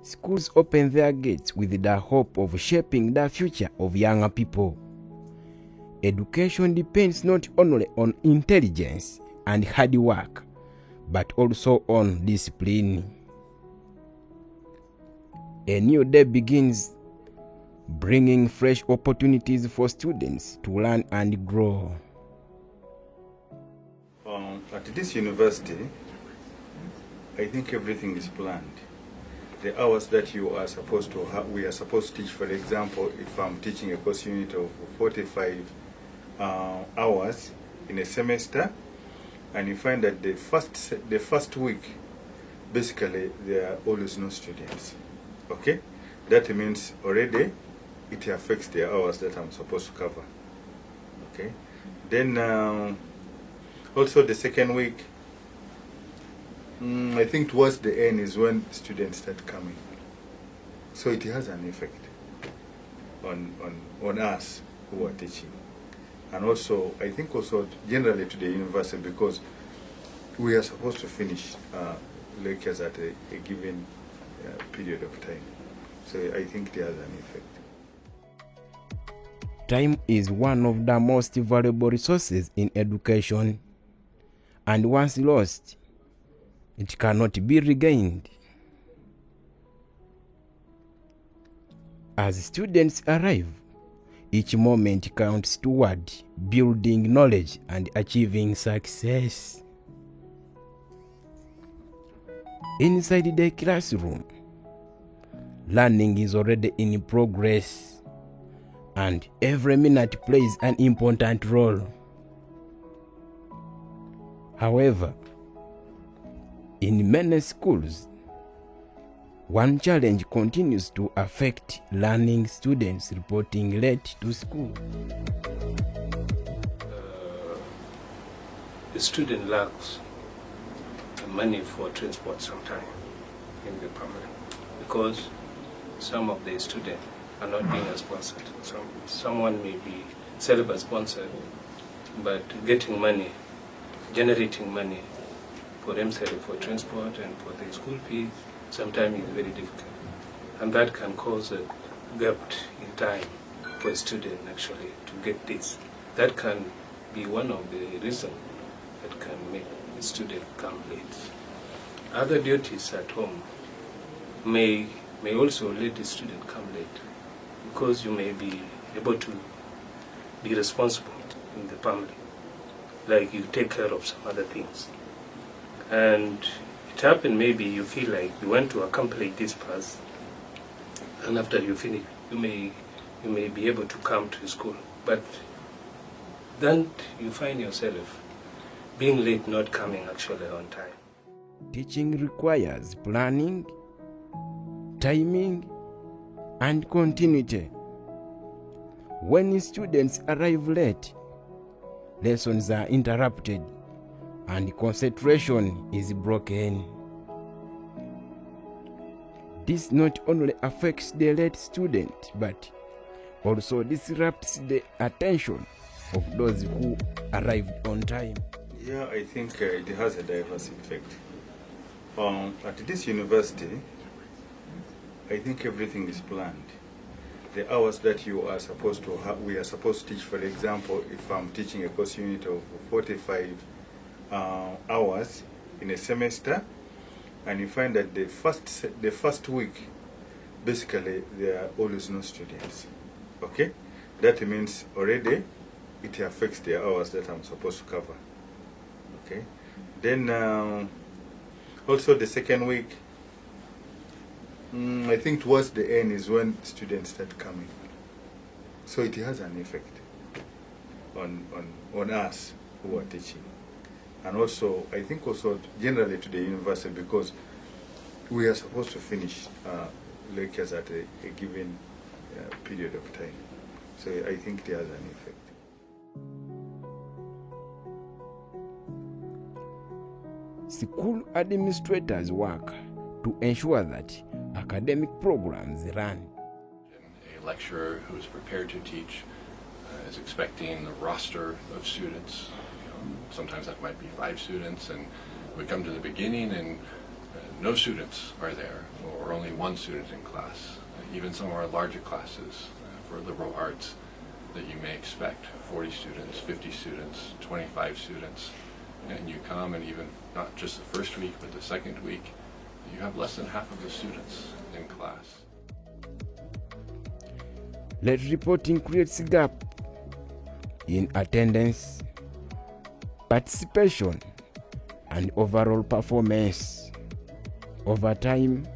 Schools open their gates with the hope of shaping the future of younger people. Education depends not only on intelligence and hard work, but also on discipline. A new day begins, bringing fresh opportunities for students to learn and grow. At this university, I think everything is planned. The hours that you are supposed to have, we are supposed to teach, for example, if I'm teaching a course unit of 45 hours in a semester, and you find that the first week, basically, there are always no students. Okay? That means already it affects the hours that I'm supposed to cover. Okay? Then also the second week, I think towards the end is when students start coming. So it has an effect on us who are teaching. And also, I think also generally to the university, because we are supposed to finish lectures at a given period of time. So I think there has an effect. Time is one of the most valuable resources in education, and once lost, it cannot be regained. As students arrive, each moment counts toward building knowledge and achieving success. Inside the classroom, learning is already in progress, and every minute plays an important role. However, in many schools, one challenge continues to affect learning: students reporting late to school. The student lacks money for transport sometime in the family, because some of the students are not being sponsored. Someone may be syllabus sponsored, but getting money, generating money for themselves for transport and for the school fees sometimes is very difficult. And that can cause a gap in time for a student actually to get this. That can be one of the reasons that can make a student come late. Other duties at home may also let the student come late, because you may be able to be responsible in the family, like you take care of some other things. And it happened, maybe you feel like you want to accomplish this pass, and after you finish, you may be able to come to school. But then you find yourself being late, not coming actually on time. Teaching requires planning, timing, and continuity. When students arrive late, lessons are interrupted and concentration is broken. This not only affects the late student, but also disrupts the attention of those who arrived on time. Yeah, I think it has a diverse effect. At this university, I think everything is planned. The hours that you are supposed to have, we are supposed to teach, for example, if I'm teaching a course unit of 45 hours in a semester, and you find that the first week, basically, there are always no students. Okay? That means already it affects the hours that I'm supposed to cover. Okay? Then also the second week, I think towards the end is when students start coming. So it has an effect on us who are teaching. And also, I think also generally to the university, because we are supposed to finish lectures at a given period of time. So I think there has an effect. School administrators work to ensure that academic programs run. A lecturer who's prepared to teach is expecting a roster of students. Sometimes that might be 5 students, and we come to the beginning and no students are there, or only one student in class. Even some of our larger classes for liberal arts that you may expect 40 students, 50 students, 25 students, and you come, and even not just the first week but the second week, you have less than half of the students in class. Late reporting creates gap in attendance, participation, and overall performance. Over time,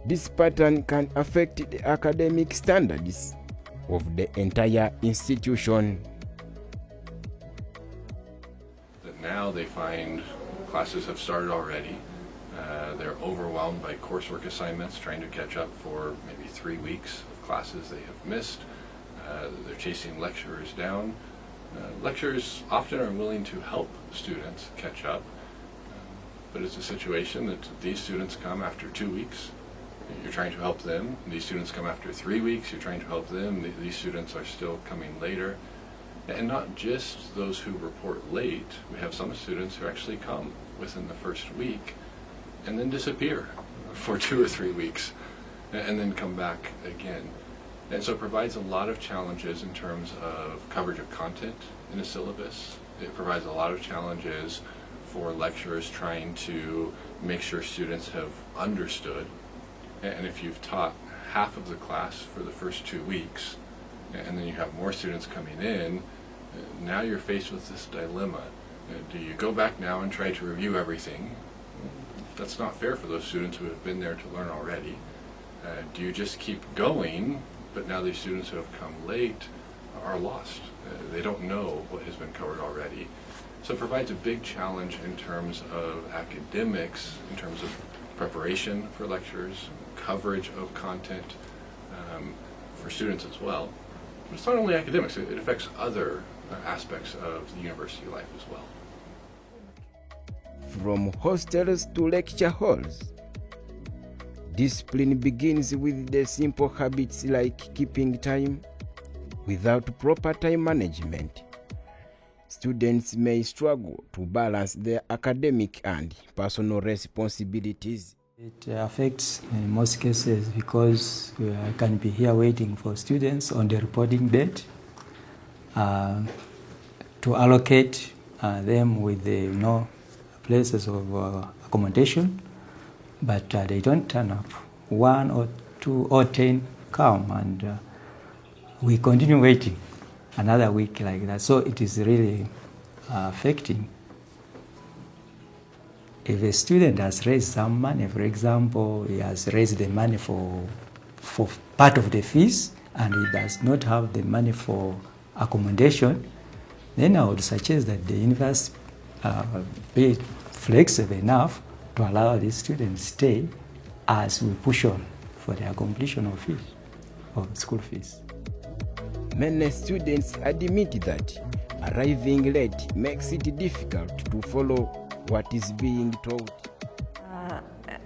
this pattern can affect the academic standards of the entire institution. That now they find classes have started already. They're overwhelmed by coursework assignments, trying to catch up for maybe 3 weeks of classes they have missed. They're chasing lecturers down. Lecturers often are willing to help students catch up, but it's a situation that these students come after 2 weeks. You're trying to help them. These students come after 3 weeks. You're trying to help them. These students are still coming later. And not just those who report late. We have some students who actually come within the first week and then disappear for 2 or 3 weeks and then come back again. And so it provides a lot of challenges in terms of coverage of content in a syllabus. It provides a lot of challenges for lecturers trying to make sure students have understood. And if you've taught half of the class for the first 2 weeks, and then you have more students coming in, now you're faced with this dilemma. Do you go back now and try to review everything? That's not fair for those students who have been there to learn already. Do you just keep going, but now these students who have come late are lost? They don't know what has been covered already. So it provides a big challenge in terms of academics, in terms of preparation for lectures, coverage of content for students as well. But it's not only academics, it affects other aspects of the university life as well. From hostels to lecture halls, discipline begins with the simple habits like keeping time. Without proper time management, students may struggle to balance their academic and personal responsibilities. It affects in most cases because I can be here waiting for students on the reporting date to allocate them with the places of accommodation, but they don't turn up. 1 or 2 or 10 come, and we continue waiting another week like that. So it is really affecting. If a student has raised some money, for example, he has raised the money for part of the fees, and he does not have the money for accommodation, then I would suggest that the university be flexible enough to allow the students stay as we push on for their completion of fees, of school fees. Many students admit that arriving late makes it difficult to follow what is being taught.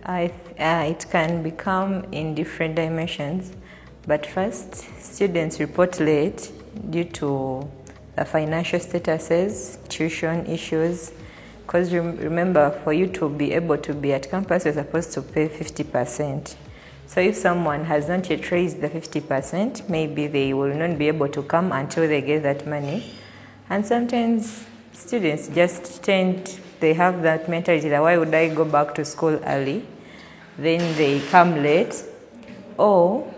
It can become in different dimensions, but first, students report late due to the financial statuses, tuition issues, because remember, for you to be able to be at campus, you're supposed to pay 50%. So if someone has not yet raised the 50%, maybe they will not be able to come until they get that money. And sometimes students just they have that mentality that why would I go back to school early? Then they come late. Or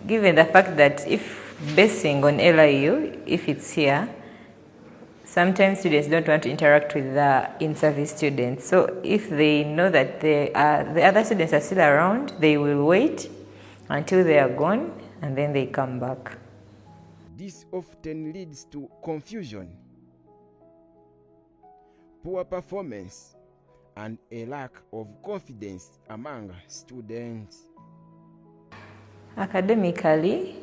given the fact that if basing on LIU, if it's here, sometimes students don't want to interact with the in-service students. So if they know that the other students are still around, they will wait until they are gone and then they come back. This often leads to confusion, poor performance, and a lack of confidence among students. Academically,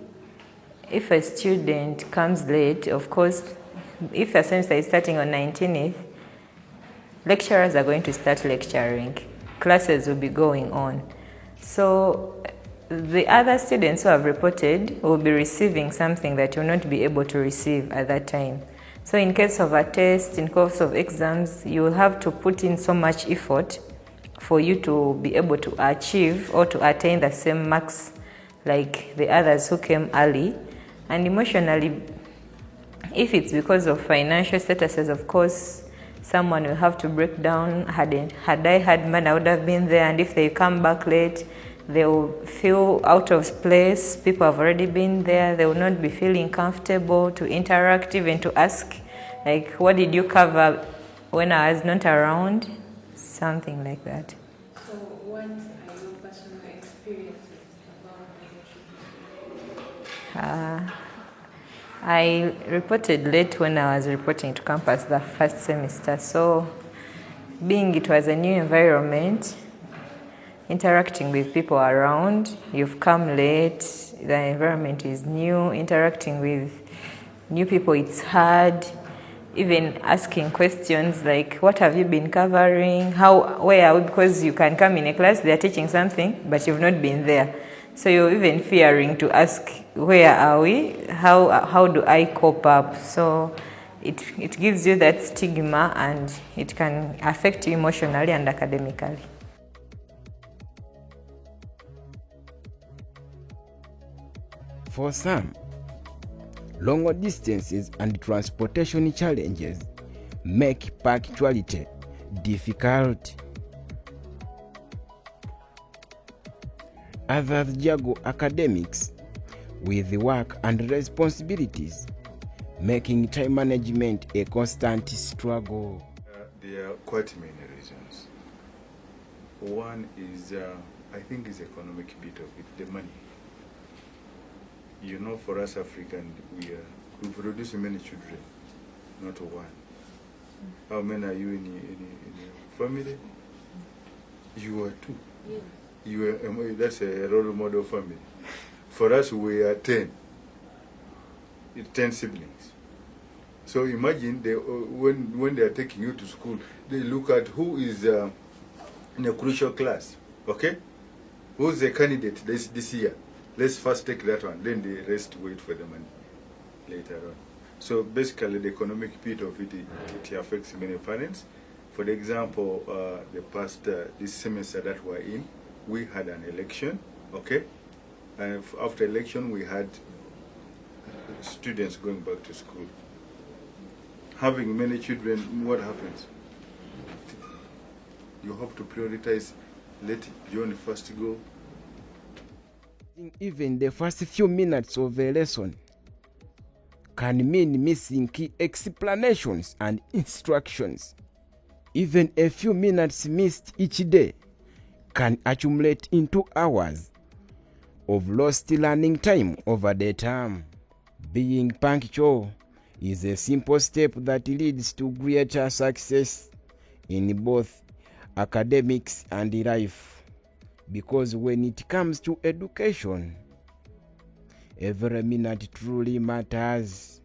if a student comes late, of course, if a semester is starting on 19th, lecturers are going to start lecturing. Classes will be going on. So the other students who have reported will be receiving something that you will not be able to receive at that time. So in case of a test, in case of exams, you will have to put in so much effort for you to be able to achieve or to attain the same marks like the others who came early. And emotionally, if it's because of financial statuses, of course, someone will have to break down. Had I had money, I would have been there. And if they come back late, they will feel out of place. People have already been there. They will not be feeling comfortable to interact, even to ask, like, what did you cover when I was not around? Something like that. So what are your personal experiences about I reported late when I was reporting to campus the first semester. So being it was a new environment, interacting with people around, you've come late, the environment is new, interacting with new people, it's hard. Even asking questions like, what have you been covering? Where are we? Because you can come in a class, they're teaching something, but you've not been there. So you're even fearing to ask, where are we? How do I cope up? So it gives you that stigma, and it can affect you emotionally and academically. For some, longer distances and transportation challenges make punctuality difficult. Others juggle academics with work and responsibilities, making time management a constant struggle. There are quite many reasons. One is, I think, is economic bit of it, the money. You know, for us Africans, we produce many children, not one. How many are you in your family? You are two. Yes. That's a role model family. For us, we are 10. 10 siblings. So imagine when they are taking you to school, they look at who is in a crucial class. Okay? Who's the candidate this year? Let's first take that one, then the rest wait for the money later on. So basically, the economic bit of it affects many parents. For example, this semester that we're in, we had an election, okay? And after election, we had students going back to school. Having many children, what happens? You have to prioritize, let John first go. Even the first few minutes of a lesson can mean missing key explanations and instructions. Even a few minutes missed each day can accumulate into hours of lost learning time over the term. Being punctual is a simple step that leads to greater success in both academics and life. Because when it comes to education, every minute truly matters.